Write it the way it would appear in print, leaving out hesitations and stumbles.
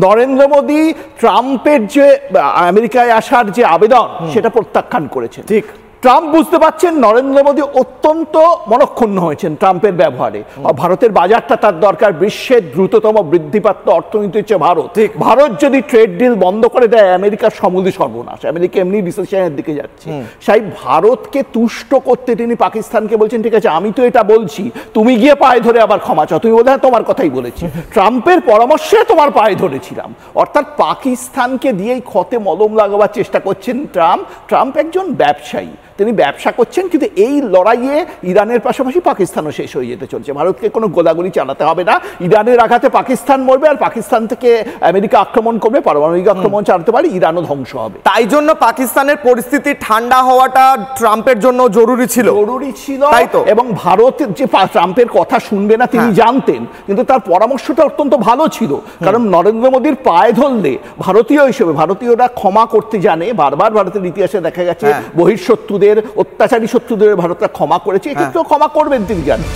নরেন্দ্র মোদী ট্রাম্পের যে আমেরিকায় আসার যে আবেদন সেটা প্রত্যাখ্যান করেছেন। ঠিক, ট্রাম্প বুঝতে পারছেন নরেন্দ্র মোদী অত্যন্ত মনক্ষুণ্ণ হয়েছেন ট্রাম্পের ব্যবহারে। ভারতের বাজারটা তার দরকার, বিশ্বের দ্রুততম বৃদ্ধিপ্রাপ্ত অর্থনীতি হচ্ছে ভারত। ভারত যদি ট্রেড ডিল বন্ধ করে দেয় আমেরিকার সমূলে সর্বনাশ, আমেরিকা এমনি রিসেশনের দিকে যাচ্ছে। সেই ভারতকে তুষ্ট করতে তিনি পাকিস্তানকে বলছেন ঠিক আছে আমি তো এটা বলছি, তুমি গিয়ে পায়ে ধরে আবার ক্ষমা চাও, তুমি বোধহয় তোমার কথাই বলেছি, ট্রাম্পের পরামর্শে তোমার পায়ে ধরেছিলাম। অর্থাৎ পাকিস্তানকে দিয়েই ক্ষতে মলম লাগাবার চেষ্টা করছেন ট্রাম্প। ট্রাম্প একজন ব্যবসায়ী, তিনি ব্যবসা করছেন, কিন্তু এই লড়াইয়ে ইরানের পাশাপাশি পাকিস্তানও শেষ হয়ে যেতে চলছে। ভারতকে কোনো গোলাগুলি চালাতে হবে না, ইরানের আঘাতে পাকিস্তান মরবে, আর পাকিস্তান থেকে আমেরিকা আক্রমণ করবে, পারমাণবিক আক্রমণ চালাতে পারে, ইরানও ধ্বংস হবে। তাই জন্য পাকিস্তানের পরিস্থিতি ঠান্ডা হওয়াটা ট্রাম্পের জন্য জরুরি ছিল, তাই তো। এবং ভারত যে ট্রাম্পের কথা শুনবে না তিনি জানতেন, কিন্তু তার পরামর্শটা অত্যন্ত ভালো ছিল। কারণ নরেন্দ্র মোদীর পায়ে ধরলে ভারতীয় হিসেবে ভারতীয়রা ক্ষমা করতে জানে। বারবার ভারতের ইতিহাসে দেখা গেছে বহিঃশত্রুদের, অত্যাচারী শত্রুদের ভারতরা ক্ষমা করেছে, এক্ষেত্রেও ক্ষমা করবেন তিনি জানেন।